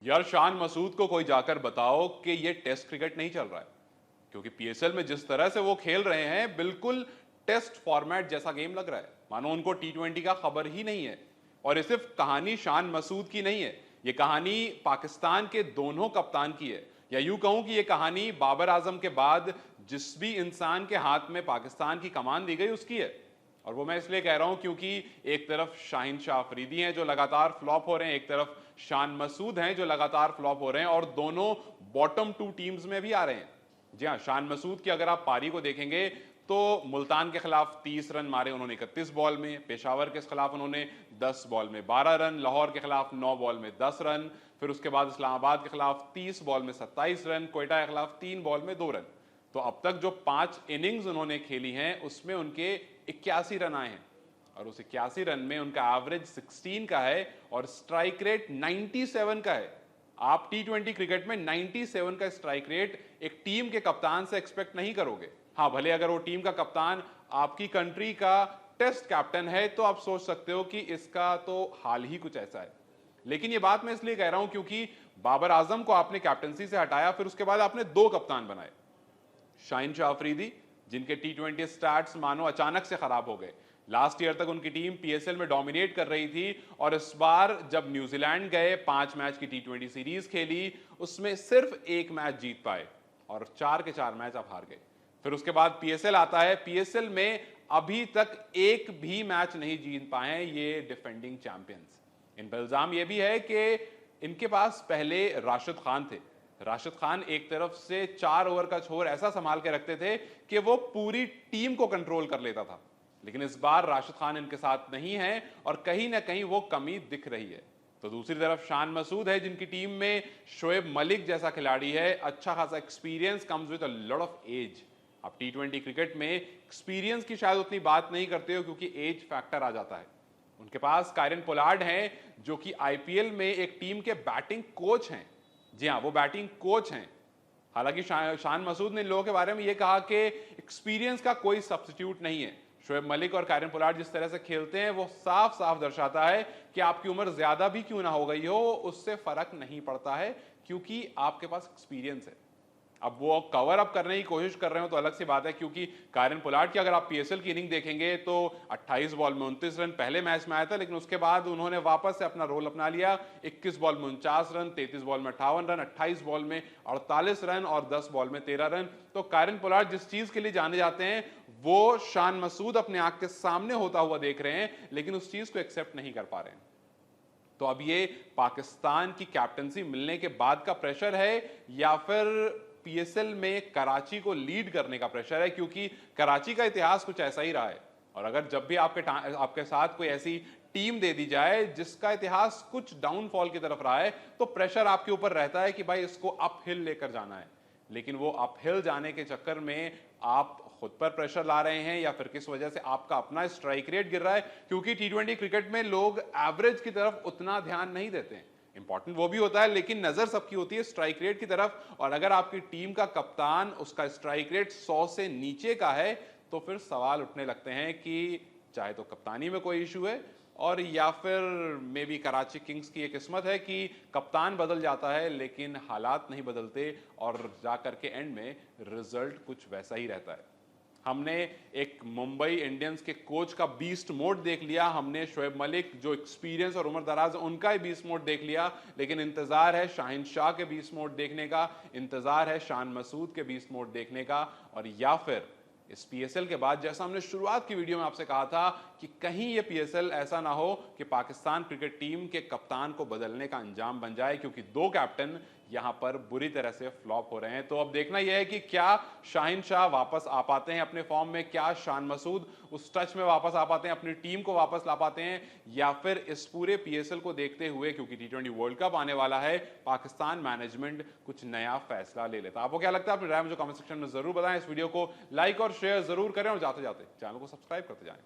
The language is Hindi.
यार शान मसूद को कोई जाकर बताओ कि ये टेस्ट क्रिकेट नहीं चल रहा है, क्योंकि पीएसएल में जिस तरह से वो खेल रहे हैं बिल्कुल टेस्ट फॉर्मेट जैसा गेम लग रहा है, मानो उनको टी20 का खबर ही नहीं है। और ये सिर्फ कहानी शान मसूद की नहीं है, ये कहानी पाकिस्तान के दोनों कप्तान की है, या यूं कहूं कि ये कहानी बाबर आजम के बाद जिस भी इंसान के हाथ में पाकिस्तान की कमान दी गई उसकी है। और वो मैं इसलिए कह रहा हूं क्योंकि एक तरफ शाहिन शाह अफरीदी हैं जो लगातार फ्लॉप हो रहे हैं, एक तरफ शान मसूद हैं जो लगातार फ्लॉप हो रहे हैं, और दोनों बॉटम 2 टीम्स में भी आ रहे हैं। जी हाँ, शान मसूद की अगर आप पारी को देखेंगे तो मुल्तान के खिलाफ 30 रन मारे उन्होंने 31 बॉल में, पेशावर के खिलाफ उन्होंने 10 बॉल में 12 रन, लाहौर के खिलाफ 9 बॉल में 10 रन, फिर उसके बाद इस्लामाबाद के खिलाफ 30 बॉल में 27 रन, कोयटा के खिलाफ 3 बॉल में 2 रन। तो अब तक जो 5 इनिंग्स उन्होंने खेली हैं उसमें उनके 81 रन आए हैं, और उस 81 रन में उनका एवरेज 16 का है और स्ट्राइक रेट 97 का है। आप टी20 क्रिकेट में 97 का स्ट्राइक रेट एक टीम के कप्तान से एक्सपेक्ट नहीं करोगे। हाँ, भले अगर वो टीम का कप्तान आपकी कंट्री का टेस्ट कैप्टन है तो आप सोच सकते हो कि इसका तो हाल ही कुछ ऐसा है। लेकिन ये बात मैं इसलिए कह रहा हूं क्योंकि बाबर आजम को आपने कैप्टनसी से हटाया, फिर उसके बाद आपने 2 कप्तान बनाए, शाहिन शाह अफरीदी जिनके टी20 स्टैट्स मानो अचानक से खराब हो गए। लास्ट ईयर तक उनकी टीम पीएसएल में डोमिनेट कर रही थी, और इस बार जब न्यूजीलैंड गए 5 मैच की टी20 सीरीज खेली, उसमें सिर्फ 1 मैच जीत पाए और 4 के 4 मैच आप हार गए। फिर उसके बाद पीएसएल आता है, पीएसएल में अभी तक एक भी मैच नहीं जीत पाए ये डिफेंडिंग चैंपियंस। इन पर इल्जाम यह भी है कि इनके पास पहले राशिद खान थे। राशिद खान एक तरफ से 4 ओवर का छोर ऐसा संभाल के रखते थे कि वो पूरी टीम को कंट्रोल कर लेता था, लेकिन इस बार राशिद खान इनके साथ नहीं है और कहीं ना कहीं वो कमी दिख रही है। तो दूसरी तरफ शान मसूद है जिनकी टीम में शोएब मलिक जैसा खिलाड़ी है, अच्छा खासा experience comes with a lot of age. आप टी20 क्रिकेट में एक्सपीरियंस की शायद उतनी बात नहीं करते हो क्योंकि एज फैक्टर आ जाता है। उनके पास कायरन पोलार्ड हैं जो कि आईपीएल में एक टीम के बैटिंग कोच हैं। जी हाँ, वो बैटिंग कोच हैं। हालांकि शान मसूद ने इन लोगों के बारे में ये कहा कि एक्सपीरियंस का कोई सब्स्टिट्यूट नहीं है। शोएब मलिक और कायरन पोलार्ड जिस तरह से खेलते हैं वो साफ साफ दर्शाता है कि आपकी उम्र ज्यादा भी क्यों ना हो गई हो, उससे फर्क नहीं पड़ता है क्योंकि आपके पास एक्सपीरियंस है। अब वो कवर अप करने की कोशिश कर रहे हो तो अलग सी बात है, क्योंकि कायरन पोलार्ड की अगर आप पीएसएल की इनिंग देखेंगे तो 28 बॉल में 29 रन पहले मैच में आया था, लेकिन उसके बाद उन्होंने वापस से अपना रोल अपना लिया। 21 बॉल में 49 रन, 33 बॉल में 58 रन, 28 बॉल में 48 रन और 10 बॉल में 13 रन। तो कायरन पोलार्ड जिस चीज के लिए जाने जाते हैं वो शान मसूद अपने आंख के सामने होता हुआ देख रहे हैं, लेकिन उस चीज को एक्सेप्ट नहीं कर पा रहे हैं। तो अब ये पाकिस्तान की कैप्टनसी मिलने के बाद का प्रेशर है या फिर पीएसएल में कराची को लीड करने का प्रेशर है, क्योंकि कराची का इतिहास कुछ ऐसा ही रहा है। और अगर जब भी आपके साथ कोई ऐसी टीम दे दी जाए जिसका इतिहास कुछ डाउनफॉल की तरफ रहा है तो प्रेशर आपके ऊपर रहता है कि भाई इसको अपहिल लेकर जाना है। लेकिन वो अपहिल जाने के चक्कर में आप खुद पर प्रेशर ला रहे हैं या फिर किस वजह से आपका अपना स्ट्राइक रेट गिर रहा है, क्योंकि टी20 क्रिकेट में लोग एवरेज की तरफ उतना ध्यान नहीं देते हैं। इंपॉर्टेंट वो भी होता है लेकिन नजर सबकी होती है स्ट्राइक रेट की तरफ, और अगर आपकी टीम का कप्तान उसका स्ट्राइक रेट 100 से नीचे का है तो फिर सवाल उठने लगते हैं कि चाहे तो कप्तानी में कोई इशू है, और या फिर मे बी कराची किंग्स की एक किस्मत है कि कप्तान बदल जाता है लेकिन हालात नहीं बदलते और जाकर के एंड में रिजल्ट कुछ वैसा ही रहता है। हमने एक मुंबई इंडियंस के कोच का बीस्ट मोड देख लिया, हमने शोएब मलिक जो एक्सपीरियंस और उम्र दराज उनका ही बीस्ट मोड देख लिया, लेकिन इंतजार है शाहिन शाह के बीस्ट मोड देखने का, इंतजार है शान मसूद के बीस्ट मोड देखने का, और या फिर इस पीएसएल के बाद जैसा हमने शुरुआत की वीडियो में आपसे कहा था कि कहीं ये पीएसएल ऐसा ना हो कि पाकिस्तान क्रिकेट टीम के कप्तान को बदलने का अंजाम बन जाए, क्योंकि 2 कैप्टन यहां पर बुरी तरह से फ्लॉप हो रहे हैं। तो अब देखना यह है कि क्या शाहिन शाह वापस आ पाते हैं अपने फॉर्म में, क्या शान मसूद उस टच में वापस आ पाते हैं, अपनी टीम को वापस ला पाते हैं, या फिर इस पूरे पीएसएल को देखते हुए क्योंकि टी20 वर्ल्ड कप आने वाला है पाकिस्तान मैनेजमेंट कुछ नया फैसला ले लेता है। आपको क्या लगता है? अपनी राय मुझे कमेंट सेक्शन में जरूर बताएं। इस वीडियो को लाइक और शेयर जरूर करें और जाते जाते चैनल को सब्सक्राइब करते जाएं।